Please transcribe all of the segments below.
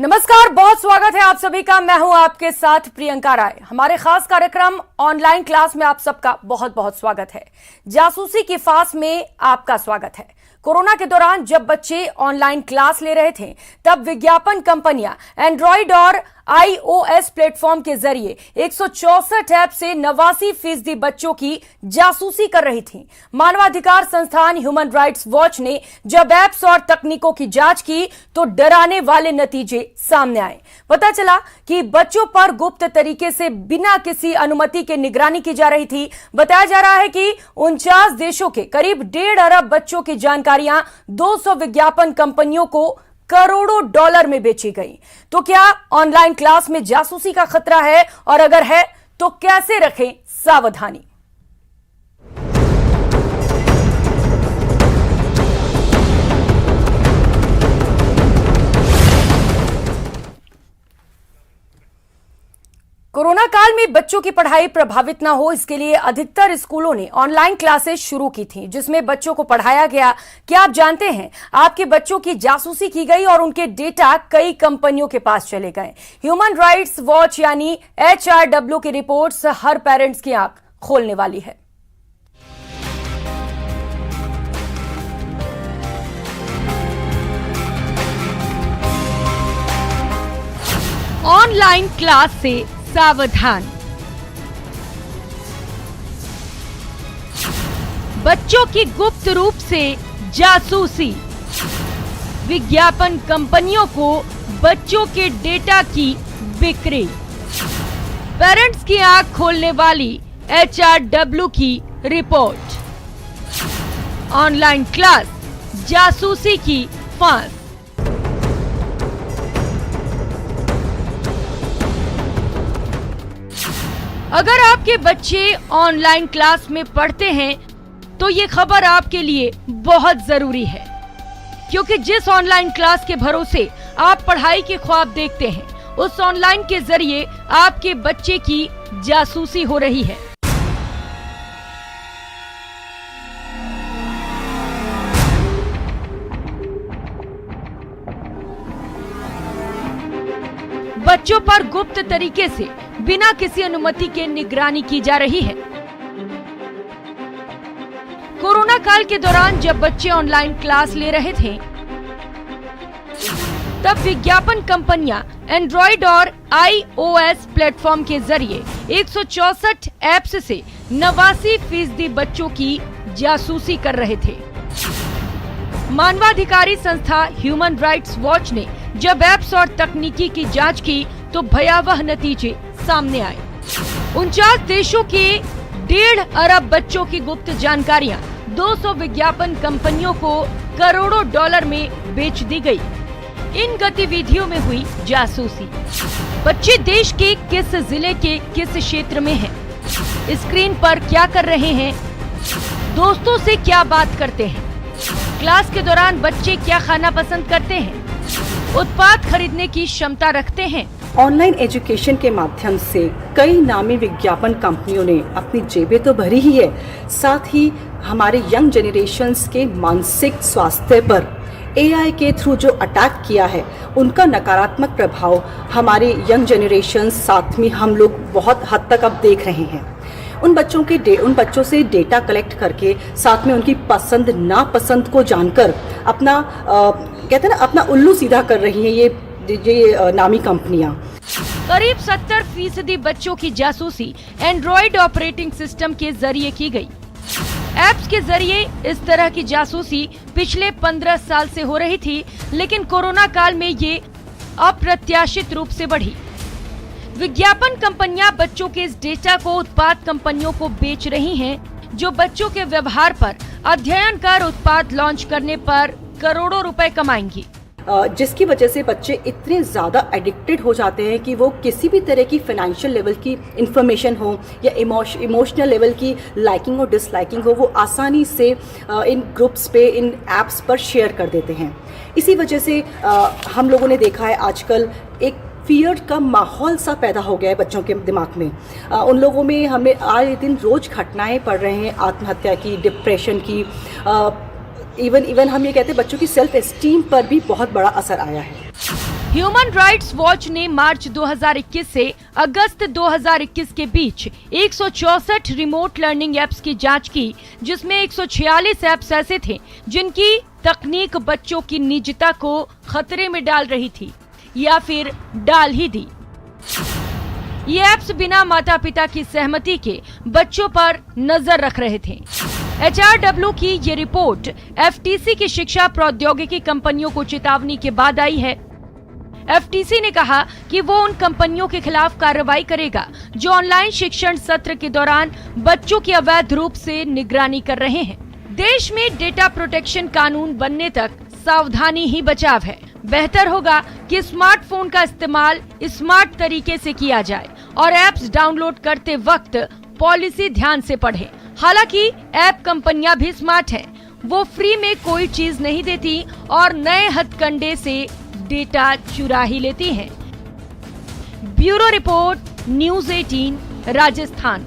नमस्कार, बहुत स्वागत है आप सभी का। मैं हूं आपके साथ प्रियंका राय। हमारे खास कार्यक्रम ऑनलाइन क्लास में आप सबका बहुत बहुत स्वागत है। जासूसी की फांस में आपका स्वागत है। कोरोना के दौरान जब बच्चे ऑनलाइन क्लास ले रहे थे तब विज्ञापन कंपनियां एंड्रॉइड और iOS प्लेटफॉर्म के जरिए 164 ऐप से 89% बच्चों की जासूसी कर रही थी। मानवाधिकार संस्थान ह्यूमन राइट्स वॉच ने जब ऐप्स और तकनीकों की जांच की तो डराने वाले नतीजे सामने आए। पता चला कि बच्चों पर गुप्त तरीके से बिना किसी अनुमति के निगरानी की जा रही थी। बताया जा रहा है कि 49 देशों के करीब 1.5 अरब बच्चों की जानकारियां 200 विज्ञापन कंपनियों को करोड़ों डॉलर में बेची गई। तो क्या ऑनलाइन क्लास में जासूसी का खतरा है, और अगर है तो कैसे रखें सावधानी? कोरोना काल में बच्चों की पढ़ाई प्रभावित ना हो, इसके लिए अधिकतर स्कूलों ने ऑनलाइन क्लासेस शुरू की थी, जिसमें बच्चों को पढ़ाया गया। क्या आप जानते हैं आपके बच्चों की जासूसी की गई और उनके डेटा कई कंपनियों के पास चले गए? ह्यूमन राइट्स वॉच यानी HRW की रिपोर्ट्स हर पेरेंट्स की आंख खोलने वाली है। ऑनलाइन क्लास से सावधान। बच्चों की गुप्त रूप से जासूसी। विज्ञापन कंपनियों को बच्चों के डेटा की बिक्री। पेरेंट्स की आंख खोलने वाली HRW की रिपोर्ट। ऑनलाइन क्लास जासूसी की फांस। अगर आपके बच्चे ऑनलाइन क्लास में पढ़ते हैं तो ये खबर आपके लिए बहुत जरूरी है, क्योंकि जिस ऑनलाइन क्लास के भरोसे आप पढ़ाई के ख्वाब देखते हैं, उस ऑनलाइन के जरिए आपके बच्चे की जासूसी हो रही है। बच्चों पर गुप्त तरीके से बिना किसी अनुमति के निगरानी की जा रही है। कोरोना काल के दौरान जब बच्चे ऑनलाइन क्लास ले रहे थे तब विज्ञापन कंपनियां एंड्रॉइड और iOS प्लेटफॉर्म के जरिए 164 ऐप्स से 89% बच्चों की जासूसी कर रहे थे। मानवाधिकारी संस्था ह्यूमन राइट्स वॉच ने जब ऐप्स और तकनीकी की जांच की तो भयावह नतीजे सामने आए। 49 देशों के 1.5 अरब बच्चों की गुप्त जानकारियां 200 विज्ञापन कंपनियों को करोड़ों डॉलर में बेच दी गई। इन गतिविधियों में हुई जासूसी। बच्चे देश के किस जिले के किस क्षेत्र में हैं, स्क्रीन पर क्या कर रहे हैं, दोस्तों से क्या बात करते हैं, क्लास के दौरान बच्चे क्या खाना पसंद करते हैं, उत्पाद खरीदने की क्षमता रखते हैं। ऑनलाइन एजुकेशन के माध्यम से कई नामी विज्ञापन कंपनियों ने अपनी जेबें तो भरी ही है, साथ ही हमारे यंग जनरेशन्स के मानसिक स्वास्थ्य पर AI के थ्रू जो अटैक किया है, उनका नकारात्मक प्रभाव हमारे यंग जनरेशन साथ में हम लोग बहुत हद तक अब देख रहे हैं। उन बच्चों से डेटा कलेक्ट करके साथ में उनकी पसंद नापसंद को जानकर अपना कहते हैं ना, अपना उल्लू सीधा कर रही हैं ये नामी कंपनियां। करीब 70% बच्चों की जासूसी एंड्रॉइड ऑपरेटिंग सिस्टम के जरिए की गई। ऐप्स के जरिए इस तरह की जासूसी पिछले 15 साल से हो रही थी, लेकिन कोरोना काल में ये अप्रत्याशित रूप से बढ़ी। विज्ञापन कंपनियां बच्चों के इस डेटा को उत्पाद कंपनियों को बेच रही हैं, जो बच्चों के व्यवहार पर अध्ययन कर उत्पाद लॉन्च करने पर करोड़ों रुपए कमाएंगी। जिसकी वजह से बच्चे इतने ज़्यादा एडिक्टेड हो जाते हैं कि वो किसी भी तरह की फाइनेंशियल लेवल की इंफॉर्मेशन हो या इमोशनल लेवल की लाइकिंग और डिसलाइकिंग हो, वो आसानी से इन ग्रुप्स पे, इन ऐप्स पर शेयर कर देते हैं। इसी वजह से हम लोगों ने देखा है आजकल एक फियर का माहौल सा पैदा हो गया है बच्चों के दिमाग में। उन लोगों में हमें आए दिन रोज़ घटनाएं पड़ रहे हैं आत्महत्या की, डिप्रेशन की, इवन हम ये कहते हैं बच्चों की सेल्फ एस्टीम पर भी बहुत बड़ा असर आया है। ह्यूमन राइट्स वॉच ने मार्च 2021 से अगस्त 2021 के बीच 164 रिमोट लर्निंग ऐप्स की जांच की, जिसमें 146 ऐप्स ऐसे थे जिनकी तकनीक बच्चों की निजता को खतरे में डाल रही थी या फिर डाल ही दी। ये ऐप्स बिना माता पिता की सहमति के बच्चों पर नजर रख रहे थे। HRW की ये रिपोर्ट FTC की शिक्षा प्रौद्योगिकी कंपनियों को चेतावनी के बाद आई है। FTC ने कहा कि वो उन कंपनियों के खिलाफ कार्रवाई करेगा जो ऑनलाइन शिक्षण सत्र के दौरान बच्चों की अवैध रूप से निगरानी कर रहे हैं। देश में डेटा प्रोटेक्शन कानून बनने तक सावधानी ही बचाव है। बेहतर होगा कि स्मार्टफोन का इस्तेमाल स्मार्ट तरीके से किया जाए और ऐप्स डाउनलोड करते वक्त पॉलिसी ध्यान से पढ़ें। हालांकि ऐप कंपनियां भी स्मार्ट हैं, वो फ्री में कोई चीज नहीं देती और नए हथकंडे से डेटा चुरा ही लेती हैं। Bureau report, news 18 Rajasthan.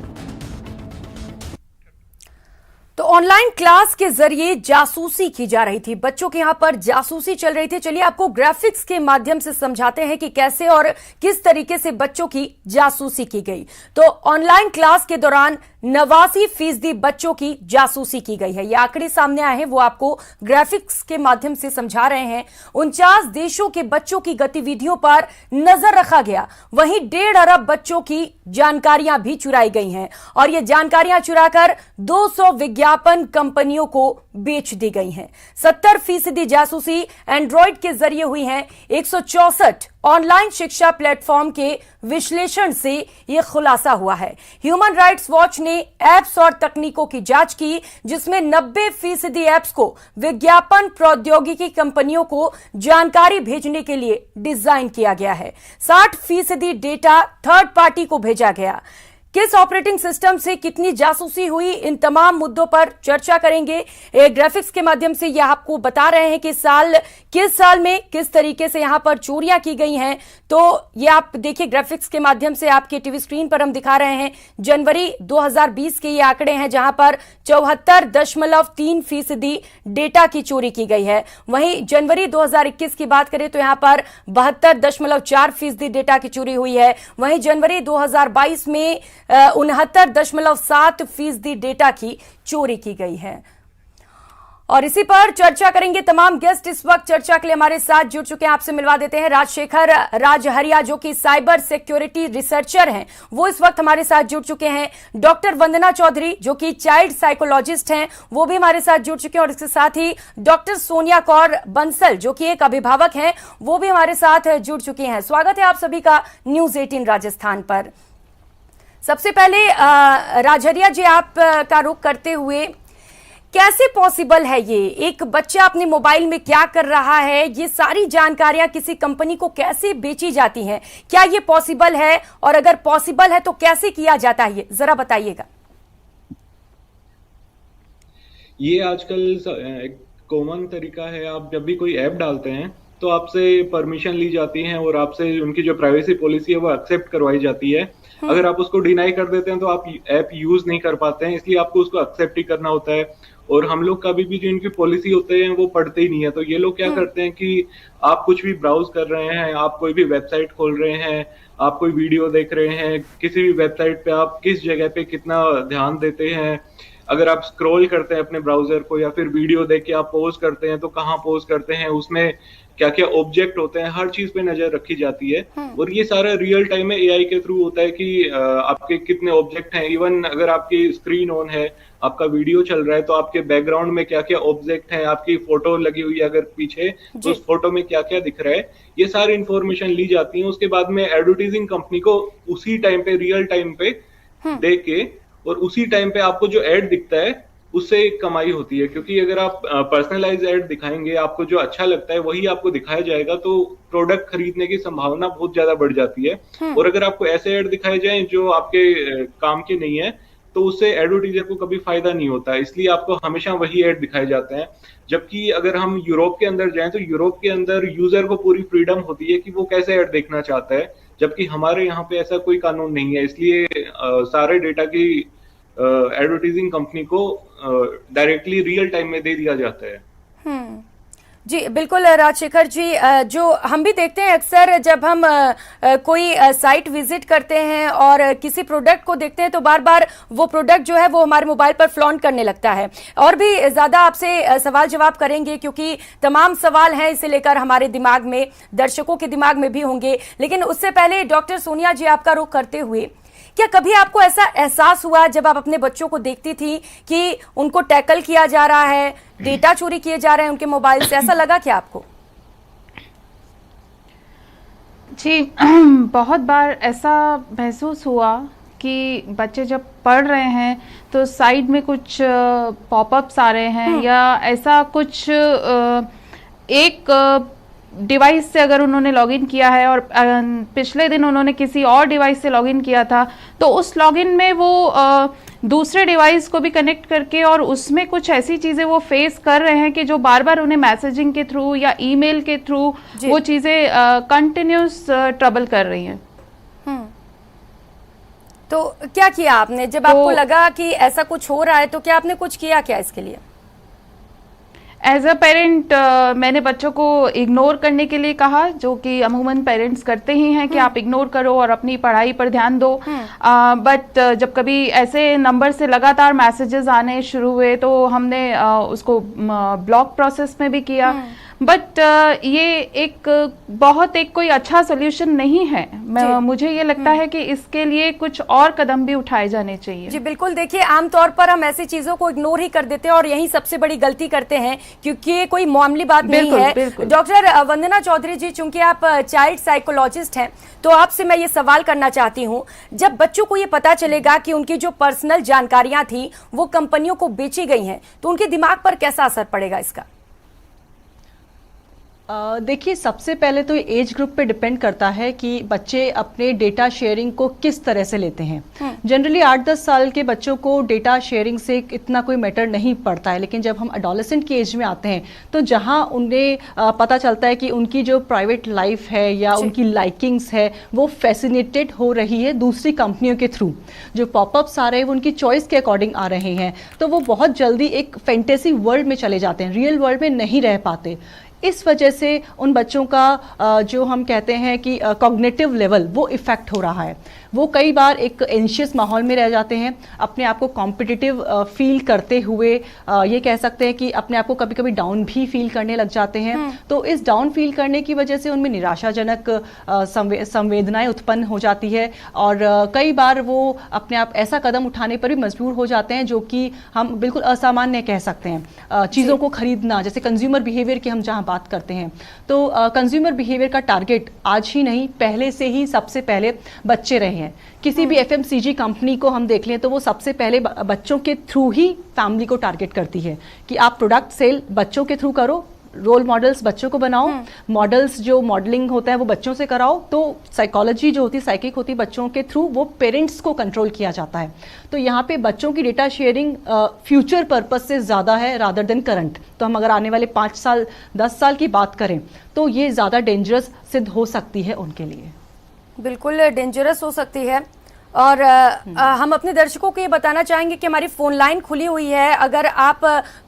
तो ऑनलाइन क्लास के जरिए जासूसी की जा रही थी, बच्चों के यहाँ पर जासूसी चल रही थी। चलिए आपको ग्राफिक्स के माध्यम से समझाते हैं कि कैसे और किस तरीके से बच्चों की जासूसी की गई। तो ऑनलाइन क्लास के दौरान 89% बच्चों की जासूसी की गई है। ये आंकड़े सामने आए हैं, वो आपको ग्राफिक्स के माध्यम से समझा रहे हैं। 49 देशों के बच्चों की गतिविधियों पर नजर रखा गया। वहीं 1.5 अरब बच्चों की जानकारियां भी चुराई गई हैं और ये जानकारियां चुराकर 200 विज्ञापन कंपनियों को बेच दी गई हैं। 70% जासूसी एंड्रॉइड के जरिए हुई है। 164 ऑनलाइन शिक्षा प्लेटफॉर्म के विश्लेषण से यह खुलासा हुआ है। ह्यूमन राइट्स वॉच ने ऐप्स और तकनीकों की जांच की, जिसमें 90% ऐप्स को विज्ञापन प्रौद्योगिकी कंपनियों को जानकारी भेजने के लिए डिजाइन किया गया है। 60% डेटा थर्ड पार्टी को भेजा गया। किस ऑपरेटिंग सिस्टम से कितनी जासूसी हुई, इन तमाम मुद्दों पर चर्चा करेंगे। एक ग्राफिक्स के माध्यम से यह आपको बता रहे हैं कि किस साल में किस तरीके से यहां पर चोरियां की गई हैं। तो ये आप देखिए, ग्राफिक्स के माध्यम से आपके टीवी स्क्रीन पर हम दिखा रहे हैं जनवरी 2020 के ये आंकड़े हैं, जहां पर 74.3% डेटा की चोरी की गई है। वहीं जनवरी 2021 की बात करें तो यहां पर 72.4% डेटा की चोरी हुई है। वहीं जनवरी 2022 में 69.7% डेटा की चोरी की गई है। और इसी पर चर्चा करेंगे। तमाम गेस्ट इस वक्त चर्चा के लिए हमारे साथ जुड़ चुके हैं। आपसे मिलवा देते हैं राजशेखर राजहरिया, जो कि साइबर सिक्योरिटी रिसर्चर हैं, वो इस वक्त हमारे साथ जुड़ चुके हैं। डॉक्टर वंदना चौधरी, जो कि चाइल्ड साइकोलॉजिस्ट हैं, वो भी हमारे साथ जुड़ चुके हैं। और इसके साथ ही डॉक्टर सोनिया कौर बंसल, जो कि एक अभिभावक हैं, वो भी हमारे साथ जुड़ चुकी हैं। स्वागत है आप सभी का न्यूज़ 18 राजस्थान पर। सबसे पहले राजहरिया जी, आप का रुख करते हुए, कैसे पॉसिबल है ये, एक बच्चा अपने मोबाइल में क्या कर रहा है, ये सारी जानकारियां किसी कंपनी को कैसे बेची जाती हैं? क्या ये पॉसिबल है, और अगर पॉसिबल है तो कैसे किया जाता है, ये जरा बताइएगा। ये आजकल एक कॉमन तरीका है। आप जब भी कोई ऐप डालते हैं तो आपसे परमिशन ली जाती है और आपसे उनकी जो प्राइवेसी पॉलिसी है वो एक्सेप्ट करवाई जाती है। अगर आप उसको डिनाई कर देते हैं तो आप ऐप यूज नहीं कर पाते हैं, इसलिए आपको उसको एक्सेप्ट ही करना होता है। और हम लोग कभी भी जो इनकी पॉलिसी होते हैं वो पढ़ते ही नहीं है। तो ये लोग क्या करते हैं कि आप कुछ भी ब्राउज कर रहे हैं, आप कोई भी वेबसाइट खोल रहे हैं, आप कोई वीडियो देख रहे हैं, किसी भी वेबसाइट पे आप किस जगह पे कितना ध्यान देते हैं, अगर आप स्क्रॉल करते हैं अपने ब्राउजर को, या फिर वीडियो देख के आप पोज करते हैं तो कहाँ पोज करते हैं, उसमें क्या क्या ऑब्जेक्ट होते हैं, हर चीज पे नजर रखी जाती है। और ये सारा रियल टाइम में एआई के थ्रू होता है कि आपके कितने ऑब्जेक्ट हैं। इवन अगर आपकी स्क्रीन ऑन है, आपका वीडियो चल रहा है, तो आपके बैकग्राउंड में क्या क्या ऑब्जेक्ट हैं, आपकी फोटो लगी हुई है अगर पीछे, तो उस फोटो में क्या क्या दिख रहा है, ये सारी इंफॉर्मेशन ली जाती है। उसके बाद में एडवर्टाइजिंग कंपनी को उसी टाइम पे, रियल टाइम पे दे के, और उसी टाइम पे आपको जो एड दिखता है उससे एक कमाई होती है। क्योंकि अगर आप पर्सनलाइज एड दिखाएंगे, आपको जो अच्छा लगता है वही आपको दिखाया जाएगा, तो प्रोडक्ट खरीदने की संभावना बहुत ज्यादा बढ़ जाती है। और अगर आपको ऐसे एड दिखाए जाएं जो आपके काम के नहीं है, तो उससे एडवर्टाइजर को कभी फायदा नहीं होता। इसलिए आपको हमेशा वही एड दिखाए जाते हैं। जबकि अगर हम यूरोप के अंदर जाएं तो यूरोप के अंदर यूजर को पूरी फ्रीडम होती है कि वो कैसे एड देखना चाहता है, जबकि हमारे यहाँ पे ऐसा कोई कानून नहीं है। इसलिए सारे डेटा की एडवर्टाइजिंग कंपनी को डायरेक्टली रियल टाइम में दे दिया जाता है। जी बिल्कुल राजशेखर जी, जो हम भी देखते हैं अक्सर जब हम कोई साइट विजिट करते हैं और किसी प्रोडक्ट को देखते हैं तो बार बार वो प्रोडक्ट जो है वो हमारे मोबाइल पर फ्लॉन्ट करने लगता है। और भी ज़्यादा आपसे सवाल जवाब करेंगे क्योंकि तमाम सवाल हैं इसे लेकर हमारे दिमाग में, दर्शकों के दिमाग में भी होंगे, लेकिन उससे पहले डॉक्टर सोनिया जी आपका रुख करते हुए, क्या कभी आपको ऐसा एहसास हुआ जब आप अपने बच्चों को देखती थी कि उनको टैकल किया जा रहा है, डेटा चोरी किए जा रहे हैं उनके मोबाइल से, ऐसा लगा क्या आपको? जी बहुत बार ऐसा महसूस हुआ कि बच्चे जब पढ़ रहे हैं तो साइड में कुछ पॉपअप्स आ रहे हैं या ऐसा कुछ एक डिवाइस से अगर उन्होंने लॉगिन किया है और पिछले दिन उन्होंने किसी और डिवाइस से लॉगिन किया था तो उस लॉगिन में वो दूसरे डिवाइस को भी कनेक्ट करके और उसमें कुछ ऐसी चीज़ें वो फेस कर रहे हैं कि जो बार बार उन्हें मैसेजिंग के थ्रू या ईमेल के थ्रू वो चीज़ें कंटिन्यूस ट्रबल कर रही हैं। तो क्या किया आपने जब आपको लगा कि ऐसा कुछ हो रहा है, तो क्या आपने कुछ किया क्या इसके लिए? एज अ पेरेंट मैंने बच्चों को इग्नोर करने के लिए कहा, जो कि अमूमन पेरेंट्स करते ही हैं कि आप इग्नोर करो और अपनी पढ़ाई पर ध्यान दो। बट जब कभी ऐसे नंबर से लगातार मैसेजेस आने शुरू हुए तो हमने उसको ब्लॉक प्रोसेस में भी किया। बट ये एक कोई अच्छा सोल्यूशन नहीं है। मुझे ये लगता है कि इसके लिए कुछ और कदम भी उठाए जाने चाहिए। जी बिल्कुल, देखिए आमतौर पर हम ऐसी चीजों को इग्नोर ही कर देते हैं और यही सबसे बड़ी गलती करते हैं क्योंकि ये कोई मामूली बात नहीं है। डॉक्टर वंदना चौधरी जी, चूंकि आप चाइल्ड साइकोलॉजिस्ट हैं तो आपसे मैं ये सवाल करना चाहती हूँ, जब बच्चों को ये पता चलेगा कि उनकी जो पर्सनल जानकारियां थी वो कंपनियों को बेची गई हैं तो उनके दिमाग पर कैसा असर पड़ेगा इसका? देखिए, सबसे पहले तो एज ग्रुप पे डिपेंड करता है कि बच्चे अपने डेटा शेयरिंग को किस तरह से लेते हैं। जनरली 8-10 साल के बच्चों को डेटा शेयरिंग से इतना कोई मैटर नहीं पड़ता है, लेकिन जब हम एडोलेसेंट की एज में आते हैं तो जहां उन्हें पता चलता है कि उनकी जो प्राइवेट लाइफ है या उनकी लाइकिंग्स है वो फैसिनेटेड हो रही है दूसरी कंपनियों के थ्रू, जो पॉपअप्स आ रहे हैं वो उनकी चॉइस के अकॉर्डिंग आ रहे हैं, तो वो बहुत जल्दी एक फैंटेसी वर्ल्ड में चले जाते हैं, रियल वर्ल्ड में नहीं रह पाते। इस वजह से उन बच्चों का जो हम कहते हैं कि कॉग्निटिव लेवल वो इफ़ेक्ट हो रहा है। वो कई बार एक एंशियस माहौल में रह जाते हैं, अपने आप को कॉम्पिटिटिव फील करते हुए ये कह सकते हैं कि अपने आप को कभी कभी डाउन भी फील करने लग जाते हैं। तो इस डाउन फील करने की वजह से उनमें निराशाजनक संवेदनाएं उत्पन्न हो जाती है और कई बार वो अपने आप ऐसा कदम उठाने पर भी मजबूर हो जाते हैं जो कि हम बिल्कुल असामान्य कह सकते हैं। चीज़ों को खरीदना, जैसे कंज्यूमर बिहेवियर की हम जहाँ बात करते हैं तो कंज्यूमर बिहेवियर का टारगेट आज ही नहीं, पहले से ही सबसे पहले बच्चे रहे हैं। किसी भी एफएमसीजी कंपनी को हम देख लें तो वो सबसे पहले बच्चों के थ्रू ही फैमिली को टारगेट करती है कि आप प्रोडक्ट सेल बच्चों के थ्रू करो, रोल मॉडल्स बच्चों को बनाओ, मॉडल्स जो मॉडलिंग होता है वो बच्चों से कराओ। तो साइकोलॉजी जो होती है, साइकिक होती है बच्चों के थ्रू, वो पेरेंट्स को कंट्रोल किया जाता है। तो यहाँ पे बच्चों की डेटा शेयरिंग फ्यूचर पर्पस से ज़्यादा है रादर देन करंट। तो हम अगर आने वाले 5 साल 10 साल की बात करें तो ये ज़्यादा डेंजरस सिद्ध हो सकती है उनके लिए। बिल्कुल डेंजरस हो सकती है। और हम अपने दर्शकों को ये बताना चाहेंगे कि हमारी फोन लाइन खुली हुई है। अगर आप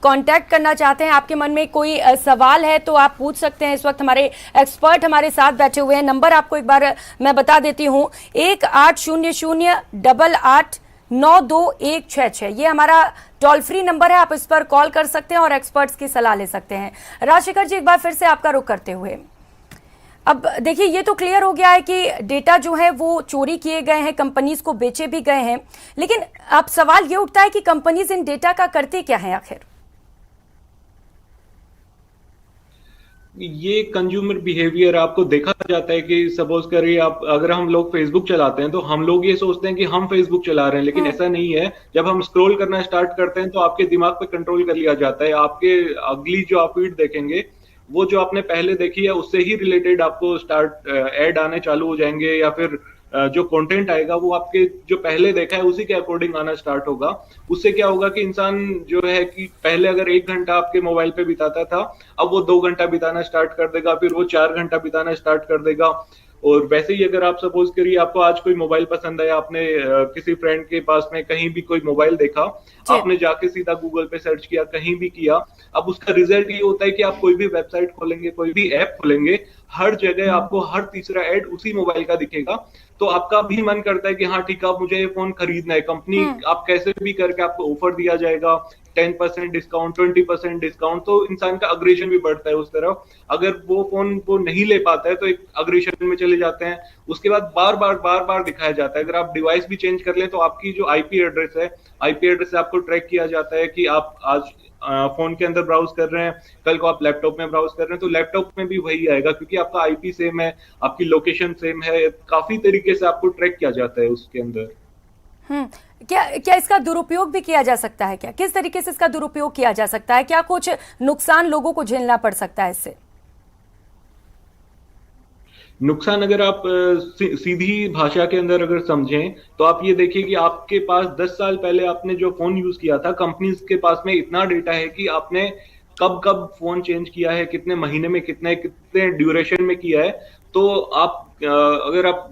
कांटेक्ट करना चाहते हैं, आपके मन में कोई सवाल है तो आप पूछ सकते हैं। इस वक्त हमारे एक्सपर्ट हमारे साथ बैठे हुए हैं। नंबर आपको एक बार मैं बता देती हूँ, 1800-8892-166 ये हमारा टोल फ्री नंबर है। आप इस पर कॉल कर सकते हैं और एक्सपर्ट्स की सलाह ले सकते हैं। राजशेखर जी, एक बार फिर से आपका रुख करते हुए, अब देखिए ये तो क्लियर हो गया है कि डेटा जो है वो चोरी किए गए हैं, कंपनीज को बेचे भी गए हैं, लेकिन अब सवाल ये उठता है कि कंपनीज इन डेटा का करती क्या है आखिर? ये कंज्यूमर बिहेवियर आपको देखा जाता है कि सपोज करिए आप, अगर हम लोग फेसबुक चलाते हैं तो हम लोग ये सोचते हैं कि हम फेसबुक चला रहे हैं, लेकिन ऐसा नहीं है। जब हम स्क्रॉल करना स्टार्ट करते हैं तो आपके दिमाग पे कंट्रोल कर लिया जाता है। आपके अगली जो आप फीड देखेंगे वो जो आपने पहले देखी है उससे ही रिलेटेड आपको स्टार्ट ऐड आने चालू हो जाएंगे, या फिर जो कंटेंट आएगा वो आपके जो पहले देखा है उसी के अकॉर्डिंग आना स्टार्ट होगा। उससे क्या होगा कि इंसान जो है कि पहले अगर 1 घंटा आपके मोबाइल पे बिताता था, अब वो 2 घंटा बिताना स्टार्ट कर देगा, फिर वो 4 घंटा बिताना स्टार्ट कर देगा। और वैसे ही अगर आप सपोज करिए आपको आज कोई मोबाइल पसंद आया, आपने किसी फ्रेंड के पास में कहीं भी कोई मोबाइल देखा, आपने जाके सीधा गूगल पे सर्च किया, कहीं भी किया, अब उसका रिजल्ट ये होता है कि आप कोई भी वेबसाइट खोलेंगे, कोई भी ऐप खोलेंगे, हर जगह आपको हर तीसरा ऐड उसी मोबाइल का दिखेगा। तो आपका भी मन करता है कि हाँ ठीक है, अब मुझे ये फोन खरीदना है। कंपनी आप कैसे भी करके आपको ऑफर दिया जाएगा, 10% डिस्काउंट, 20% डिस्काउंट, तो इंसान का अग्रेशन भी बढ़ता है उस तरफ। अगर वो फोन वो नहीं ले पाता है तो एक अग्रेशन में चले जाते हैं। उसके बाद बार बार दिखाया जाता है। अगर आप डिवाइस भी चेंज कर लें तो आपकी जो आईपी एड्रेस है, आईपी एड्रेस से आपको ट्रैक किया जाता है कि आप आज फोन के अंदर ब्राउज कर रहे हैं, कल को आप लैपटॉप में ब्राउज कर रहे हैं तो लैपटॉप में भी वही आएगा, क्योंकि आपका आईपी सेम है, आपकी लोकेशन सेम है, काफी तरीके से आपको ट्रैक किया जाता है उसके अंदर। क्या इसका दुरुपयोग भी किया जा सकता है? क्या किस तरीके से इसका दुरुपयोग किया जा सकता है? क्या कुछ नुकसान लोगों को झेलना पड़ सकता है इससे? नुकसान अगर आप सीधी भाषा के अंदर अगर समझें तो आप ये देखिए कि आपके पास 10 साल पहले आपने जो फोन यूज किया था, कंपनीज के पास में इतना डेटा है कि आपने कब कब फोन चेंज किया है, कितने महीने में, कितने ड्यूरेशन में किया है। तो आप अगर आप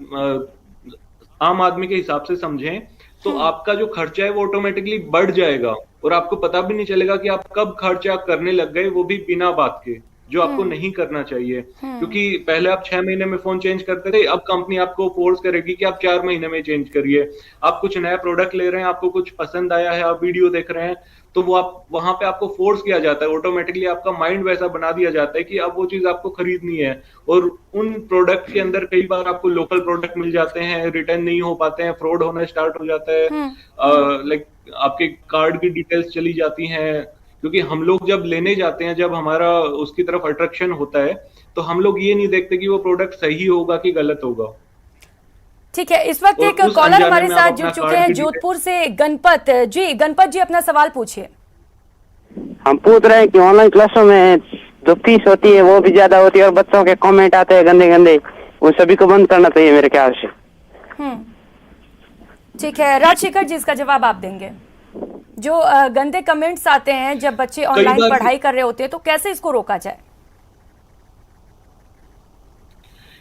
आम आदमी के हिसाब से समझें तो आपका जो खर्चा है वो ऑटोमेटिकली बढ़ जाएगा और आपको पता भी नहीं चलेगा कि आप कब खर्चा करने लग गए, वो भी बिना बात के, जो आपको नहीं करना चाहिए। क्योंकि पहले आप 6 महीने में फोन चेंज करते थे, अब कंपनी आपको फोर्स करेगी कि आप 4 महीने में चेंज करिए। आप कुछ नया प्रोडक्ट ले रहे हैं, आपको कुछ पसंद आया है, आप वीडियो देख रहे हैं, तो वो आप वहां पे आपको फोर्स किया जाता है, ऑटोमेटिकली आपका माइंड वैसा बना दिया जाता है कि अब वो चीज आपको खरीदनी है। और उन प्रोडक्ट के अंदर कई बार आपको लोकल प्रोडक्ट मिल जाते हैं, रिटर्न नहीं हो पाते हैं, फ्रॉड होना स्टार्ट हो जाता है, लाइक आपके कार्ड की डिटेल्स चली जाती हैं। क्योंकि हम लोग जब लेने जाते हैं, जब हमारा उसकी तरफ अट्रैक्शन होता है, तो हम लोग ये नहीं देखते कि वो प्रोडक्ट सही होगा कि गलत होगा। ठीक है, इस वक्त एक कॉलर हमारे साथ जुड़ चुके हैं जोधपुर से। गणपत जी अपना सवाल पूछिए। हम पूछ रहे हैं कि ऑनलाइन क्लासों में जो फीस होती है वो भी ज्यादा होती है और बच्चों के कमेंट आते हैं गंदे गंदे, वो सभी को बंद करना चाहिए मेरे ख्याल से। ठीक है, राजशेखर जी इसका जवाब आप देंगे। जो गंदे कमेंट्स आते हैं जब बच्चे ऑनलाइन पढ़ाई कर रहे होते हैं, तो कैसे इसको रोका जाए?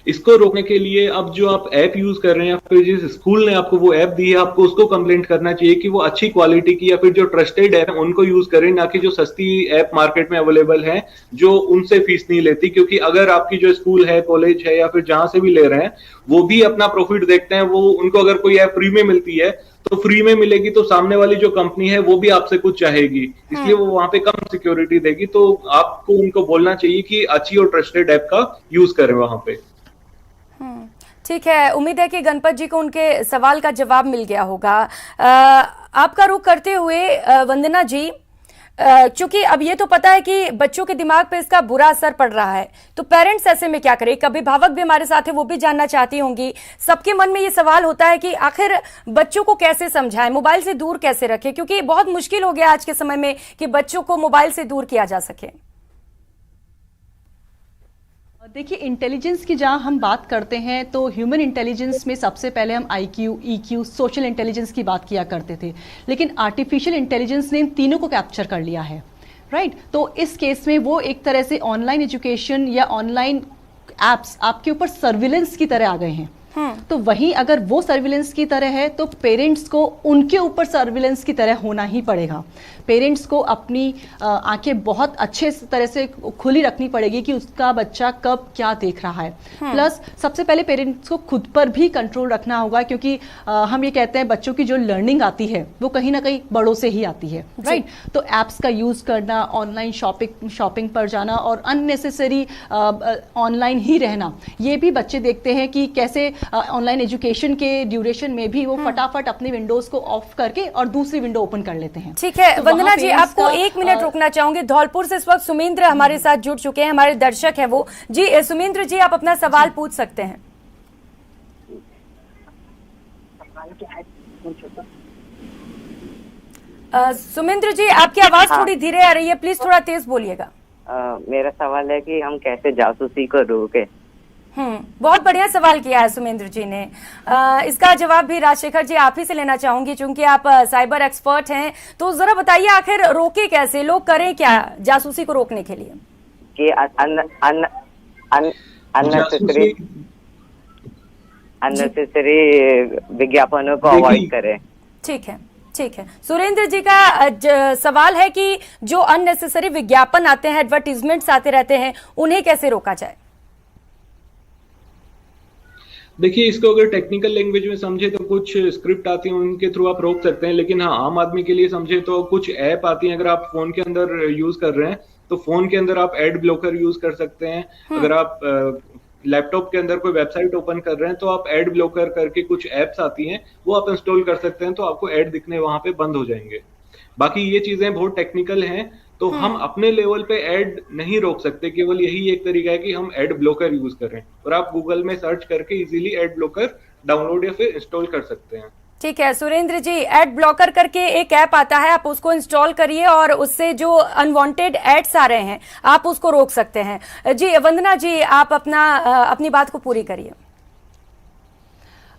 इसको रोकने के लिए अब जो आप ऐप यूज कर रहे हैं, फिर जिस स्कूल ने आपको वो ऐप दी है, आपको उसको कंप्लेंट करना चाहिए कि वो अच्छी क्वालिटी की या फिर जो ट्रस्टेड ऐप है उनको यूज करें, ना कि जो सस्ती ऐप मार्केट में अवेलेबल है जो उनसे फीस नहीं लेती। क्योंकि अगर आपकी जो स्कूल है, कॉलेज है या फिर जहां से भी ले रहे हैं, वो भी अपना प्रॉफिट देखते हैं, वो उनको अगर कोई ऐप फ्री में मिलती है तो फ्री में मिलेगी, तो सामने वाली जो कंपनी है वो भी आपसे कुछ चाहेगी, इसलिए वो वहां पे कम सिक्योरिटी देगी। तो आपको उनको बोलना चाहिए कि अच्छी और ट्रस्टेड ऐप का यूज करें वहां पे। ठीक है, उम्मीद है कि गणपत जी को उनके सवाल का जवाब मिल गया होगा। आपका रुख करते हुए वंदना जी, चूंकि अब ये तो पता है कि बच्चों के दिमाग पे इसका बुरा असर पड़ रहा है, तो पेरेंट्स ऐसे में क्या करें? कभी अभिभावक भी हमारे साथ है, वो भी जानना चाहती होंगी। सबके मन में ये सवाल होता है कि आखिर बच्चों को कैसे समझाएं, मोबाइल से दूर कैसे रखें, क्योंकि बहुत मुश्किल हो गया आज के समय में कि बच्चों को मोबाइल से दूर किया जा सके। देखिए, इंटेलिजेंस की जहाँ हम बात करते हैं तो ह्यूमन इंटेलिजेंस में सबसे पहले हम IQ, EQ, सोशल इंटेलिजेंस की बात किया करते थे, लेकिन आर्टिफिशियल इंटेलिजेंस ने इन तीनों को कैप्चर कर लिया है, राइट? तो इस केस में वो एक तरह से ऑनलाइन एजुकेशन या ऑनलाइन एप्स आपके ऊपर सर्विलेंस की तरह आ गए हैं। तो वहीं अगर वो सर्विलेंस की तरह है तो पेरेंट्स को उनके ऊपर सर्विलेंस की तरह होना ही पड़ेगा। पेरेंट्स को अपनी आंखें बहुत अच्छे तरह से खुली रखनी पड़ेगी कि उसका बच्चा कब क्या देख रहा है। प्लस सबसे पहले पेरेंट्स को खुद पर भी कंट्रोल रखना होगा, क्योंकि हम ये कहते हैं बच्चों की जो लर्निंग आती है वो कहीं ना कहीं बड़ों से ही आती है, राइट? तो एप्स का यूज करना, ऑनलाइन शॉपिंग पर जाना और अननेसेसरी ऑनलाइन ही रहना, ये भी बच्चे देखते हैं कि कैसे ऑनलाइन एजुकेशन के ड्यूरेशन में भी वो फटाफट अपने विंडोज को ऑफ करके और दूसरी विंडो ओपन कर लेते हैं। ठीक है, तो वंदना जी आपको 1 मिनट रोकना चाहूंगी। धौलपुर से इस वक्त सुमिंद्र हमारे साथ जुड़ चुके हैं, हमारे दर्शक हैं वो जी। सुमिंद्र जी, आप अपना सवाल पूछ सकते हैं। सुमिंद्र जी, आपकी आवाज थोड़ी धीरे आ रही है, प्लीज थोड़ा तेज बोलिएगा। मेरा सवाल है कि हम कैसे जासूसी को रोके? बहुत बढ़िया सवाल किया है सुमेंद्र जी ने। इसका जवाब भी राजशेखर जी आप ही से लेना चाहूंगी, चूंकि आप साइबर एक्सपर्ट हैं, तो जरा बताइए आखिर रोके कैसे, लोग करें क्या जासूसी को रोकने के लिए? कि अननेसेसरी विज्ञापनों को अवॉइड करें। ठीक है, ठीक है। सुरेंद्र जी का सवाल है कि जो अननेसेसरी विज्ञापन आते हैं, एडवर्टीजमेंट्स आते रहते हैं, उन्हें कैसे रोका जाए? देखिए, इसको अगर टेक्निकल लैंग्वेज में समझे तो कुछ स्क्रिप्ट आती है, उनके थ्रू आप रोक सकते हैं। लेकिन हाँ, आम आदमी के लिए समझे तो कुछ ऐप आती हैं, अगर आप फोन के अंदर यूज कर रहे हैं तो फोन के अंदर आप एड ब्लॉकर यूज कर सकते हैं। अगर आप लैपटॉप के अंदर कोई वेबसाइट ओपन कर रहे हैं तो आप एड ब्लॉकर करके कुछ एप्स आती हैं, वो आप इंस्टॉल कर सकते हैं, तो आपको एड दिखने वहां पे बंद हो जाएंगे। बाकी ये चीजें बहुत टेक्निकल हैं, तो हम अपने लेवल पे ऐड नहीं रोक सकते। केवल यही एक तरीका है कि हम ऐड ब्लॉकर यूज करें, और आप गूगल में सर्च करके इजीली ऐड ब्लॉकर डाउनलोड या फिर इंस्टॉल कर सकते हैं। ठीक है सुरेंद्र जी, एड ब्लॉकर करके एक ऐप आता है, आप उसको इंस्टॉल करिए और उससे जो अनवांटेड एड्स आ रहे हैं आप उसको रोक सकते हैं। जी वंदना जी, आप अपनी बात को पूरी करिए।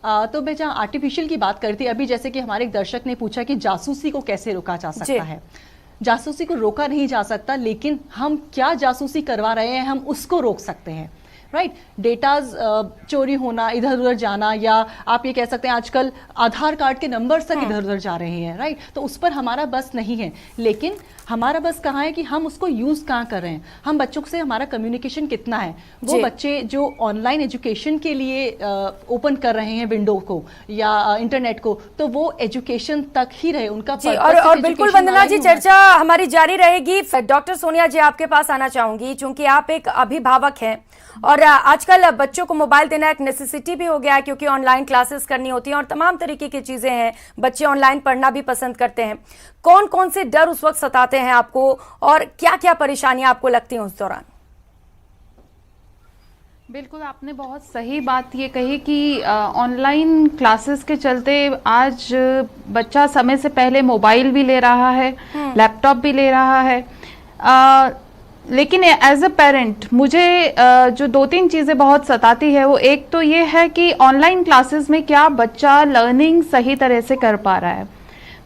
तो मैं जहाँ आर्टिफिशियल की बात करती, अभी जैसे कि हमारे एक दर्शक ने पूछा कि जासूसी को कैसे रोका जा सकता है। जासूसी को रोका नहीं जा सकता, लेकिन हम क्या जासूसी करवा रहे हैं हम उसको रोक सकते हैं। राइट, डेटाज चोरी होना, इधर उधर जाना, या आप ये कह सकते हैं आजकल आधार कार्ड के नंबर्स तक इधर उधर जा रहे हैं। राइट, तो उस पर हमारा बस नहीं है, लेकिन हमारा बस कहाँ है कि हम उसको यूज़ कहाँ कर रहे हैं, हम बच्चों से हमारा कम्युनिकेशन कितना है। वो बच्चे जो ऑनलाइन एजुकेशन के लिए ओपन कर रहे हैं विंडो को या इंटरनेट को, तो वो एजुकेशन तक ही रहे, उनका और बिल्कुल वंदना जी, चर्चा हमारी जारी रहेगी। डॉक्टर सोनिया जी, आपके पास आना चाहूंगी, चूंकि आप एक अभिभावक हैं और आजकल बच्चों को मोबाइल देना एक नेसेसिटी भी हो गया है, क्योंकि ऑनलाइन क्लासेस करनी होती हैं और तमाम तरीके की चीजें हैं, बच्चे ऑनलाइन पढ़ना भी पसंद करते हैं। कौन कौन से डर उस वक्त सताते हैं आपको और क्या क्या परेशानियां आपको लगती हैं उस दौरान? बिल्कुल, आपने बहुत सही बात ये कही कि ऑनलाइन क्लासेस के चलते आज बच्चा समय से पहले मोबाइल भी ले रहा है, लैपटॉप भी ले रहा है। लेकिन एज अ पेरेंट मुझे जो 2-3 चीज़ें बहुत सताती है, वो एक तो ये है कि ऑनलाइन क्लासेस में क्या बच्चा लर्निंग सही तरह से कर पा रहा है।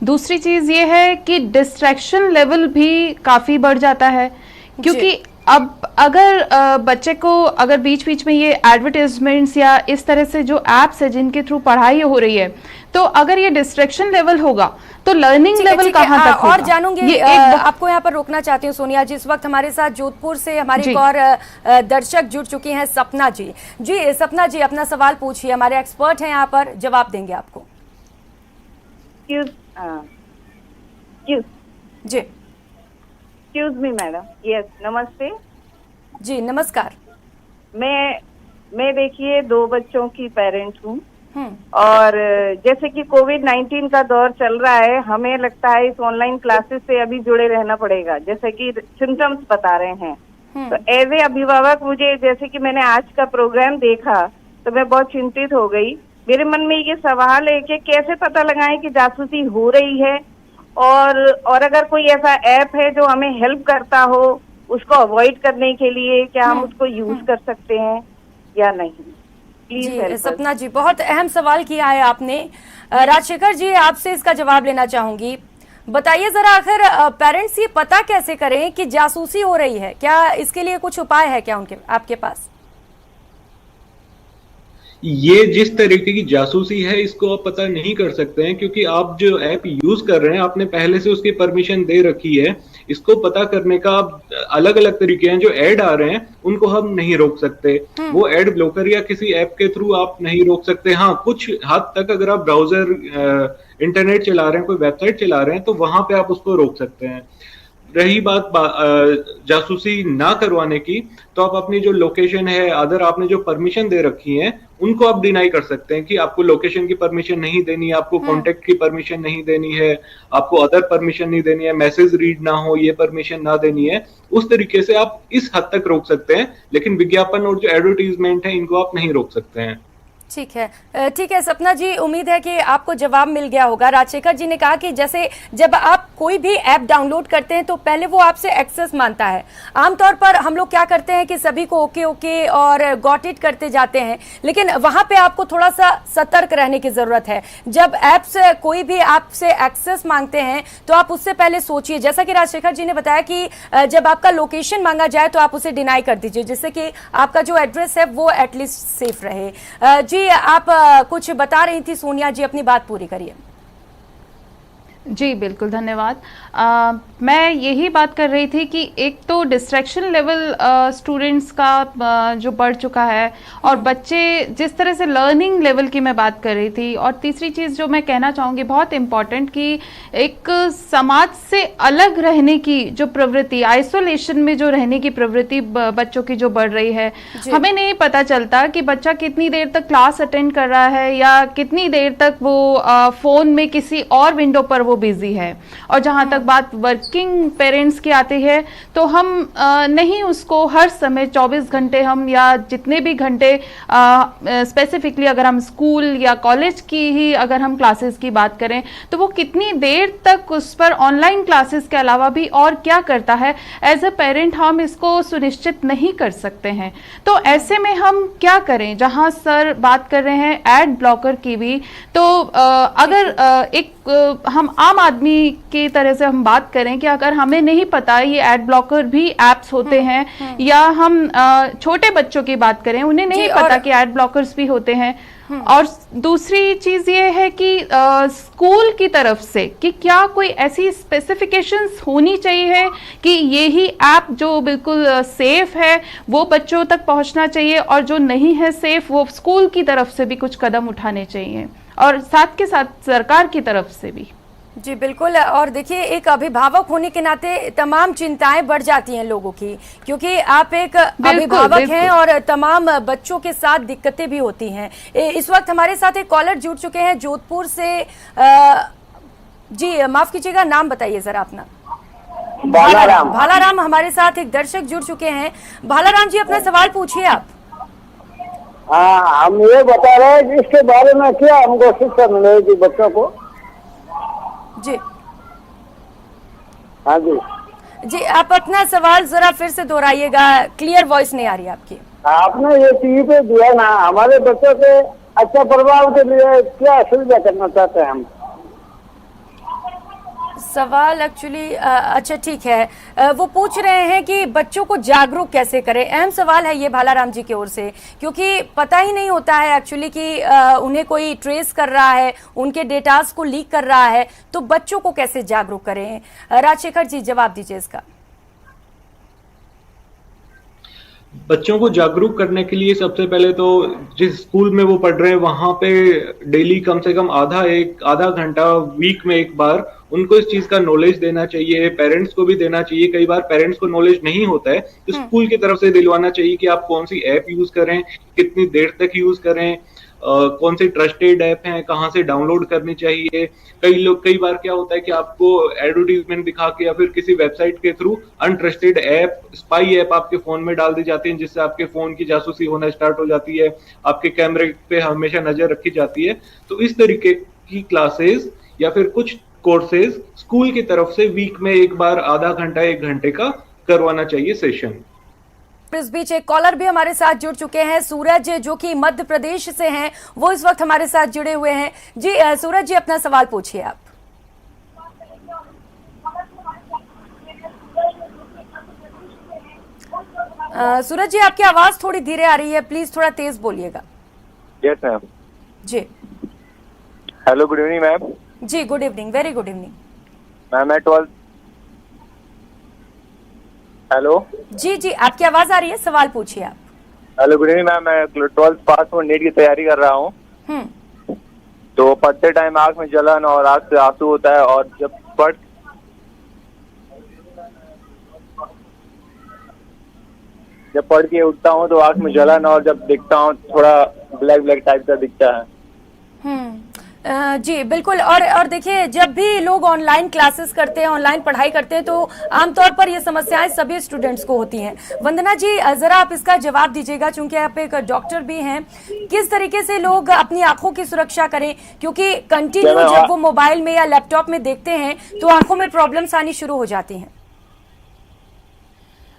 दूसरी चीज़ ये है कि डिस्ट्रैक्शन लेवल भी काफ़ी बढ़ जाता है, क्योंकि अब अगर बच्चे को अगर बीच बीच में ये एडवर्टाइजमेंट्स या इस तरह से जो एप्स है जिनके थ्रू पढ़ाई हो रही है, तो अगर ये डिस्ट्रैक्शन लेवल होगा तो लर्निंग लेवल कहाँ तक होगा? और जानूंगी, आपको यहाँ पर रोकना चाहती हूँ सोनिया जी, इस वक्त हमारे साथ जोधपुर से हमारी एक और दर्शक जुड़ चुकी हैं, सपना जी। जी सपना जी, अपना सवाल पूछिए, हमारे एक्सपर्ट हैं यहाँ पर, जवाब देंगे आपको। जी एक्सक्यूज मी मैडम। यस, नमस्ते जी। नमस्कार। मैं देखिए 2 बच्चों की पेरेंट हूँ, और जैसे कि कोविड-19 का दौर चल रहा है, हमें लगता है इस ऑनलाइन क्लासेस से अभी जुड़े रहना पड़ेगा, जैसे कि सिम्टम्स बता रहे हैं। तो एज ए अभिभावक मुझे, जैसे कि मैंने आज का प्रोग्राम देखा तो मैं बहुत चिंतित हो गई। मेरे मन में ये सवाल है कि कैसे पता लगाएं कि जासूसी हो रही है, और अगर कोई ऐसा ऐप है जो हमें हेल्प करता हो उसको अवॉइड करने के लिए, क्या हम उसको यूज कर सकते हैं या नहीं? जी सपना जी, बहुत अहम सवाल किया है आपने। राजशेखर जी, आपसे इसका जवाब लेना चाहूंगी। बताइए जरा, आखिर पेरेंट्स ये पता कैसे करें कि जासूसी हो रही है? क्या इसके लिए कुछ उपाय है क्या आपके पास? ये जिस तरीके की जासूसी है, इसको आप पता नहीं कर सकते हैं, क्योंकि आप जो ऐप यूज कर रहे हैं आपने पहले से उसकी परमिशन दे रखी है। इसको पता करने का अलग अलग तरीके हैं। जो ऐड आ रहे हैं उनको हम नहीं रोक सकते, वो ऐड ब्लॉकर या किसी ऐप के थ्रू आप नहीं रोक सकते। हाँ, कुछ हद तक अगर आप ब्राउजर इंटरनेट चला रहे हैं, कोई वेबसाइट चला रहे हैं, तो वहां पे आप उसको रोक सकते हैं। रही बात जासूसी ना करवाने की, तो आप अपनी जो लोकेशन है, अदर आपने जो परमिशन दे रखी है, उनको आप डिनाई कर सकते हैं कि आपको लोकेशन की परमिशन नहीं देनी है, आपको कॉन्टेक्ट की परमिशन नहीं देनी है, आपको अदर परमिशन नहीं देनी है, मैसेज रीड ना हो ये परमिशन ना देनी है। उस तरीके से आप इस हद तक रोक सकते हैं, लेकिन विज्ञापन और जो एडवर्टीजमेंट है इनको आप नहीं रोक सकते हैं। ठीक है सपना जी, उम्मीद है कि आपको जवाब मिल गया होगा। राजशेखर जी ने कहा कि जैसे जब आप कोई भी ऐप डाउनलोड करते हैं तो पहले वो आपसे एक्सेस मांगता है। आमतौर पर हम लोग क्या करते हैं कि सभी को ओके और गॉट इट करते जाते हैं, लेकिन वहां पे आपको थोड़ा सा सतर्क रहने की जरूरत है। जब ऐप्स कोई भी आपसे एक्सेस मांगते हैं तो आप उससे पहले सोचिए, जैसा कि राजशेखर जी ने बताया कि जब आपका लोकेशन मांगा जाए तो आप उसे डिनाई कर दीजिए, जिससे कि आपका जो एड्रेस है वो एटलीस्ट सेफ रहे। जी जी आप कुछ बता रही थी सोनिया जी, अपनी बात पूरी करिए। जी बिल्कुल, धन्यवाद। मैं यही बात कर रही थी कि एक तो डिस्ट्रैक्शन लेवल स्टूडेंट्स का जो बढ़ चुका है, और बच्चे जिस तरह से लर्निंग लेवल की मैं बात कर रही थी, और तीसरी चीज़ जो मैं कहना चाहूँगी बहुत इम्पॉर्टेंट, कि एक समाज से अलग रहने की जो प्रवृत्ति, आइसोलेशन में जो रहने की प्रवृत्ति बच्चों की जो बढ़ रही है, हमें नहीं पता चलता कि बच्चा कितनी देर तक क्लास अटेंड कर रहा है या कितनी देर तक वो फ़ोन में किसी और विंडो पर वो बिजी है। और जहाँ तक बात वर्किंग पेरेंट्स की आती है, तो हम नहीं उसको हर समय 24 घंटे हम, या जितने भी घंटे स्पेसिफिकली अगर हम स्कूल या कॉलेज की ही अगर हम क्लासेस की बात करें, तो वो कितनी देर तक उस पर ऑनलाइन क्लासेस के अलावा भी और क्या करता है, एज अ पेरेंट हम इसको सुनिश्चित नहीं कर सकते हैं। तो ऐसे में हम क्या करें? जहाँ सर बात कर रहे हैं एड ब्लॉकर की भी, तो अगर एक हम आम आदमी की तरह से हम बात करें कि अगर हमें नहीं पता ये एड ब्लॉकर भी एप्स होते हैं, या हम छोटे बच्चों की बात करें, उन्हें नहीं पता कि एड ब्लॉकर्स भी होते हैं। और दूसरी चीज ये है कि स्कूल की तरफ से कि क्या कोई ऐसी स्पेसिफिकेशंस होनी चाहिए कि ये ही ऐप जो बिल्कुल सेफ है वो बच्चों तक पहुंचना चाहिए, और जो नहीं है सेफ वो स्कूल की तरफ से भी कुछ कदम उठाने चाहिए, और साथ के साथ सरकार की तरफ से भी। जी बिल्कुल। और देखिए, एक अभिभावक होने के नाते तमाम चिंताएं बढ़ जाती हैं लोगों की, क्योंकि आप एक अभिभावक हैं और तमाम बच्चों के साथ दिक्कतें भी होती हैं। इस वक्त हमारे साथ एक कॉलर जुड़ चुके हैं जोधपुर से। जी माफ कीजिएगा, नाम बताइए जरा अपना। भालाराम हमारे साथ एक दर्शक जुड़ चुके हैं। भालाराम जी, अपना सवाल पूछिए आप। हाँ, हम ये बता रहे हैं कि इसके बारे में क्या हमको शिक्षा मिलेगी बच्चों को। जी हाँ जी जी, आप अपना सवाल जरा फिर से दोहराइएगा, क्लियर वॉइस नहीं आ रही आपकी। आपने ये टीवी पे दिया ना, हमारे बच्चों के अच्छा प्रभाव के लिए क्या सुविधा करना चाहते हैं हम? सवाल एक्चुअली अच्छा ठीक है, वो पूछ रहे हैं कि बच्चों को जागरूक कैसे करें। अहम सवाल है ये भालाराम जी की ओर से, क्योंकि पता ही नहीं होता है एक्चुअली कि उन्हें कोई ट्रेस कर रहा है, उनके डेटास को लीक कर रहा है, तो बच्चों को कैसे जागरूक करें? राजशेखर जी जवाब दीजिए इसका। बच्चों को जागरूक करने के लिए सबसे पहले तो जिस स्कूल में वो पढ़ रहे हैं वहां पे डेली कम से कम आधा घंटा वीक में एक बार उनको इस चीज का नॉलेज देना चाहिए, पेरेंट्स को भी देना चाहिए। कई बार पेरेंट्स को नॉलेज नहीं होता है, तो स्कूल की तरफ से दिलवाना चाहिए कि आप कौन सी ऐप यूज करें, कितनी देर तक यूज करें, कौन से ट्रस्टेड ऐप हैं, कहाँ से डाउनलोड करनी चाहिए। कई बार क्या होता है कि आपको एडवर्टीजमेंट दिखा के या फिर किसी वेबसाइट के through untrusted app, spy app आपके फोन में डाल दी जाती है, जिससे आपके फोन की जासूसी होना स्टार्ट हो जाती है, आपके कैमरे पे हमेशा नजर रखी जाती है। तो इस तरीके की क्लासेस या फिर कुछ कोर्सेज स्कूल की तरफ से वीक में एक बार आधा घंटा 1 घंटे का करवाना चाहिए सेशन। इस बीच एक कॉलर भी हमारे साथ जुड़ चुके हैं, सूरज, जो कि मध्य प्रदेश से हैं, वो इस वक्त हमारे साथ जुड़े हुए हैं। जी सूरज जी, अपना सवाल पूछिए आप। सूरज जी, आपकी आवाज थोड़ी धीरे आ रही है, प्लीज थोड़ा तेज बोलिएगा। Yes ma'am. जी हेलो, गुड इवनिंग मैम। जी good evening, very good evening ma'am. मैं 12th। हेलो जी जी, आपकी आवाज आ रही है, सवाल पूछिए आप। Hello, good evening ma'am. मैं 12th पास हूँ, नीट की तैयारी कर रहा हूँ। तो पढ़ते टाइम आँख में जलन और आँख से आंसू होता है, और जब पढ़ के उठता हूँ तो आँख में जलन, और जब दिखता हूँ थोड़ा ब्लैक टाइप का दिखता है। जी बिल्कुल। और देखिए, जब भी लोग ऑनलाइन क्लासेस करते हैं, ऑनलाइन पढ़ाई करते हैं, तो आमतौर पर ये समस्याएं सभी स्टूडेंट्स को होती हैं। वंदना जी, जरा आप इसका जवाब दीजिएगा, क्योंकि आप एक डॉक्टर भी हैं। किस तरीके से लोग अपनी आंखों की सुरक्षा करें, क्योंकि कंटिन्यू जब वो मोबाइल में या लैपटॉप में देखते हैं तो आंखों में प्रॉब्लम्स आनी शुरू हो जाती हैं?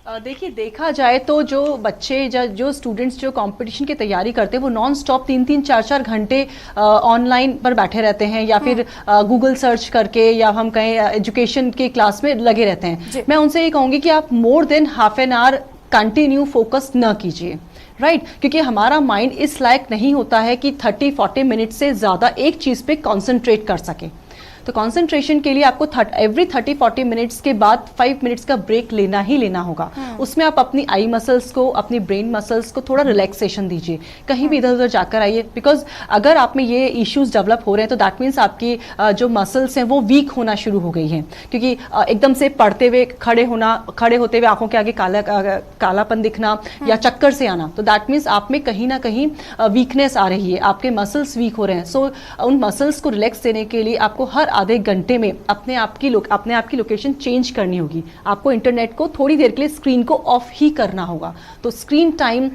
देखिए, देखा जाए तो जो बच्चे जो स्टूडेंट्स जो कंपटीशन की तैयारी करते हैं वो नॉन स्टॉप 3-3, 4-4 घंटे ऑनलाइन पर बैठे रहते हैं, या फिर गूगल सर्च करके, या हम कहें एजुकेशन के क्लास में लगे रहते हैं। मैं उनसे ये कहूँगी कि आप more than half an hour continue focus न कीजिए, राइट क्योंकि हमारा माइंड इस लायक नहीं होता है कि 30-40 मिनट से ज़्यादा एक चीज़ पे कंसंट्रेट कर सके। तो कंसंट्रेशन के लिए आपको एवरी 30-40 मिनट्स के बाद 5 मिनट्स का ब्रेक लेना ही लेना होगा। उसमें आप अपनी आई मसल्स को, अपनी ब्रेन मसल्स को थोड़ा रिलैक्सेशन दीजिए, कहीं भी इधर उधर जाकर आइए। बिकॉज अगर आप में ये इश्यूज डेवलप हो रहे हैं तो दैट मीन्स आपकी जो मसल्स हैं वो वीक होना शुरू हो गई हैं, क्योंकि एकदम से पढ़ते हुए खड़े होते हुए आंखों के आगे कालापन दिखना या चक्कर से आना, तो दैट मीन्स आप में कहीं ना कहीं वीकनेस आ रही है, आपके मसल्स वीक हो रहे हैं। सो उन मसल्स को रिलैक्स देने के लिए आपको हर आधे घंटे में अपने आप की लोकेशन चेंज करनी होगी। आपको इंटरनेट को थोड़ी देर के लिए स्क्रीन को ऑफ ही करना होगा। तो स्क्रीन टाइम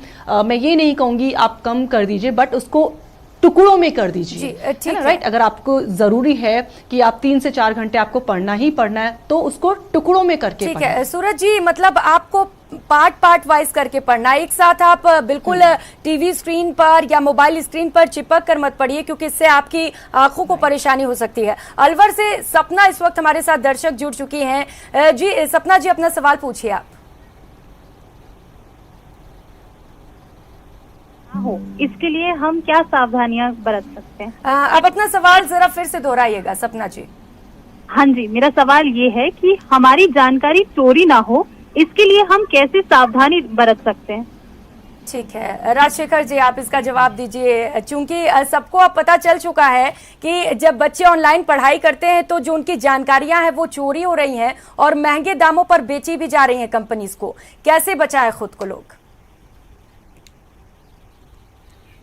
मैं ये नहीं कहूंगी आप कम कर दीजिए, बट उसको टुकड़ों में कर दीजिए, ठीक है राइट। अगर आपको जरूरी है कि आप 3 से 4 घंटे आपको पढ़ना ही पढ़ना है तो उसको टुकड़ों में करके ठीक है। सूरज जी, मतलब आपको पार्ट वाइज करके पढ़ना, एक साथ आप बिल्कुल टीवी स्क्रीन पर या मोबाइल स्क्रीन पर चिपक कर मत पढ़िए, क्योंकि इससे आपकी आंखों को परेशानी हो सकती है। अलवर से सपना इस वक्त हमारे साथ दर्शक जुड़ चुकी हैं। जी सपना जी, अपना सवाल पूछिए आप। इसके लिए हम क्या सावधानियां बरत सकते हैं? आप अपना सवाल जरा फिर से दोहराइएगा सपना जी। हाँ जी, मेरा सवाल ये है कि हमारी जानकारी चोरी ना हो, इसके लिए हम कैसे सावधानी बरत सकते हैं? ठीक है, राजशेखर जी आप इसका जवाब दीजिए। चूंकि सबको अब पता चल चुका है कि जब बच्चे ऑनलाइन पढ़ाई करते हैं तो जो उनकी जानकारियां हैं वो चोरी हो रही हैं और महंगे दामों पर बेची भी जा रही हैं कंपनीज को। कैसे बचाए खुद को लोग?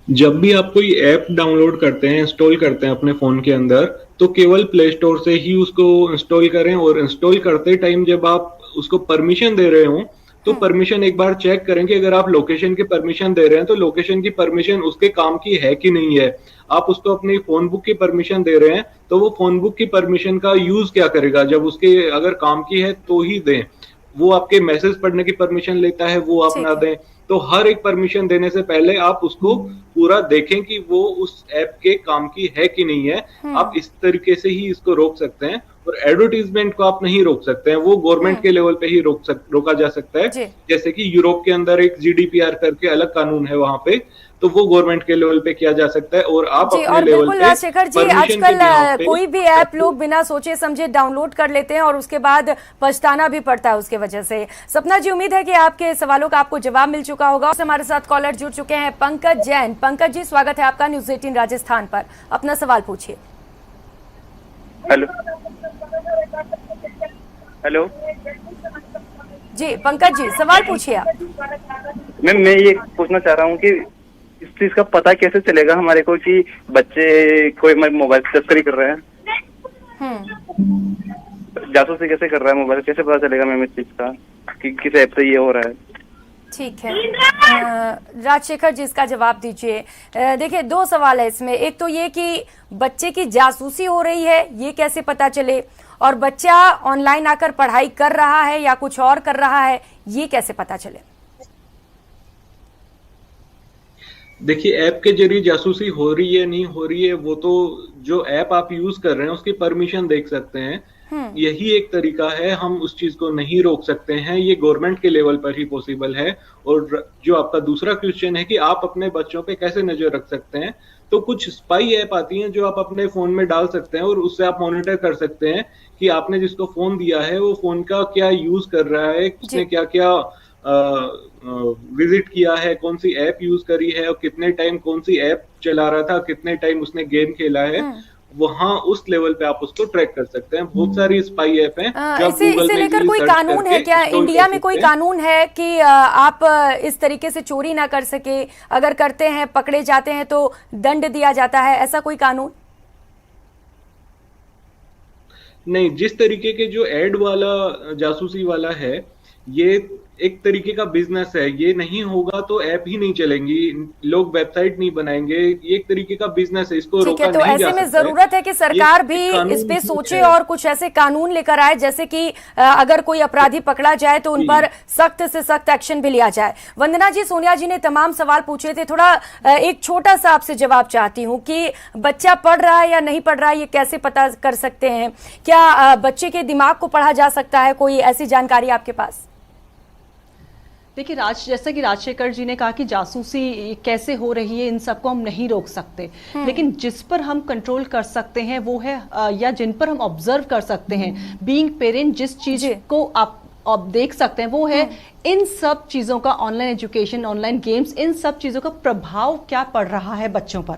जब भी आप कोई ऐप डाउनलोड करते हैं, इंस्टॉल करते हैं अपने फोन के अंदर, तो केवल प्ले स्टोर से ही उसको इंस्टॉल करें। और इंस्टॉल करते टाइम जब आप उसको परमिशन दे रहे हो तो परमिशन एक बार चेक करें कि अगर आप लोकेशन की परमिशन दे रहे हैं तो लोकेशन की परमिशन उसके काम की है कि नहीं है। आप उसको अपनी फोन बुक की परमिशन दे रहे हैं तो वो फोन बुक की परमिशन का यूज क्या करेगा, जब उसके अगर काम की है तो ही दें। वो आपके मैसेज पढ़ने की परमिशन लेता है वो आप ना दें। तो हर एक परमिशन देने से पहले आप उसको पूरा देखें कि वो उस ऐप के काम की है कि नहीं है। आप इस तरीके से ही इसको रोक सकते हैं। और एडवर्टीजमेंट को आप नहीं रोक सकते हैं, वो गवर्नमेंट के लेवल पे ही रोका जा सकता है। जैसे कि यूरोप के अंदर एक GDPR करके अलग कानून है वहां पे, तो वो गवर्नमेंट के लेवल पे किया जा सकता है। और आप अपने लेवल पे राजशेखर जी, आजकल कोई भी ऐप लोग बिना सोचे समझे डाउनलोड कर लेते हैं और उसके बाद पछताना भी पड़ता है उसके वजह से। सपना जी, उम्मीद है कि आपके सवालों का आपको जवाब मिल चुका होगा। हमारे साथ कॉलर जुड़ चुके हैं पंकज जैन। पंकज जी, स्वागत है आपका न्यूज़ 18 राजस्थान पर। अपना सवाल पूछिए। हेलो जी पंकज जी, सवाल पूछिए आप। मैम, मैं ये पूछना चाह रहा हूँ कि इस चीज का पता कैसे चलेगा हमारे को कि बच्चे कोई मोबाइल तस्करी कर रहे हैं? जासूसी कैसे कर रहा है मोबाइल, कैसे पता चलेगा मैम इस चीज का कि किस ऐप से ये हो रहा है? ठीक है, राजशेखर जी इसका जवाब दीजिए। देखिए, 2 सवाल है इसमें। एक तो ये कि बच्चे की जासूसी हो रही है, ये कैसे पता चले, और बच्चा ऑनलाइन आकर पढ़ाई कर रहा है या कुछ और कर रहा है, ये कैसे पता चले? देखिए, ऐप के जरिए जासूसी हो रही है नहीं हो रही है, वो तो जो ऐप आप यूज कर रहे हैं उसकी परमिशन देख सकते हैं। यही एक तरीका है, हम उस चीज को नहीं रोक सकते हैं, ये गवर्नमेंट के लेवल पर ही पॉसिबल है। और जो आपका दूसरा क्वेश्चन है कि आप अपने बच्चों पे कैसे नजर रख सकते हैं, तो कुछ स्पाई ऐप आती हैं जो आप अपने फोन में डाल सकते हैं और उससे आप मॉनिटर कर सकते हैं कि आपने जिसको फोन दिया है वो फोन का क्या यूज कर रहा है, उसने क्या क्या विजिट किया है, कौन सी ऐप यूज करी है और कितने टाइम कौन सी ऐप चला रहा था, कितने टाइम उसने गेम खेला है। वहाँ उस लेवल पे आप उसको ट्रैक कर सकते हैं। बहुत सारी स्पाई ऐप हैं। इसे लेकर कोई कानून है क्या? इंडिया में कोई कानून है कि आप इस तरीके से चोरी ना कर सके, अगर करते हैं पकड़े जाते हैं तो दंड दिया जाता है, ऐसा कोई कानून? नहीं, जिस तरीके के जो एड वाला जासूसी वाला है, ये एक तरीके का बिजनेस है। ये नहीं होगा तो ऐप ही नहीं चलेंगी, लोग वेबसाइट नहीं बनाएंगे। ये एक तरीके का बिजनेस है, इसको रोका नहीं जा सकता। तो ऐसे में जरूरत है कि सरकार भी इस पे सोचे और कुछ ऐसे कानून लेकर आए, जैसे कि अगर कोई अपराधी पकड़ा जाए तो उन पर सख्त से सख्त एक्शन भी लिया जाए। वंदना जी, सोनिया जी ने तमाम सवाल पूछे थे, थोड़ा एक छोटा सा आपसे जवाब चाहती हूँ कि बच्चा पढ़ रहा है या नहीं पढ़ रहा है, ये कैसे पता कर सकते हैं? क्या बच्चे के दिमाग को पढ़ा जा सकता है? कोई ऐसी जानकारी आपके पास? देखिए जैसा कि राजशेखर जी ने कहा कि जासूसी कैसे हो रही है, इन सबको हम नहीं रोक सकते, लेकिन जिस पर हम कंट्रोल कर सकते हैं वो है या जिन पर हम ऑब्जर्व कर सकते हैं, बीइंग पेरेंट जिस चीज को आप देख सकते हैं वो है इन सब चीजों का, ऑनलाइन एजुकेशन, ऑनलाइन गेम्स, इन सब चीजों का प्रभाव क्या पड़ रहा है बच्चों पर,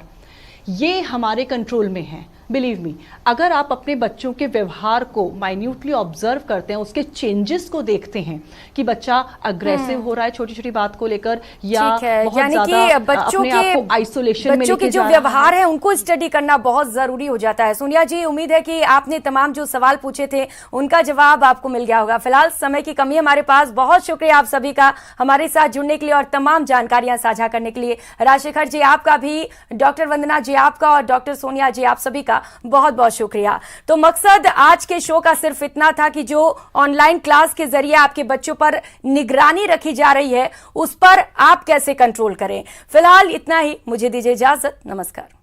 ये हमारे कंट्रोल में है। बिलीव मी, अगर आप अपने बच्चों के व्यवहार को माइन्यूटली ऑब्जर्व करते हैं, उसके चेंजेस को देखते हैं कि बच्चा अग्रेसिव हो रहा है छोटी छोटी बात को लेकर, या बहुत यानी ज्यादा कि बच्चों अपने आप को आइसोलेशन में बच्चों के जो व्यवहार है उनको स्टडी करना बहुत जरूरी हो जाता है। सोनिया जी, उम्मीद है कि आपने तमाम जो सवाल पूछे थे उनका जवाब आपको मिल गया होगा। फिलहाल समय की कमी हमारे पास, बहुत शुक्रिया आप सभी का हमारे साथ जुड़ने के लिए और तमाम जानकारियां साझा करने के लिए। राजशेखर जी आपका भी, डॉक्टर वंदना जी आपका और डॉक्टर सोनिया जी आप सभी का बहुत बहुत शुक्रिया। तो मकसद आज के शो का सिर्फ इतना था कि जो ऑनलाइन क्लास के जरिए आपके बच्चों पर निगरानी रखी जा रही है उस पर आप कैसे कंट्रोल करें। फिलहाल इतना ही, मुझे दीजिए इजाजत, नमस्कार।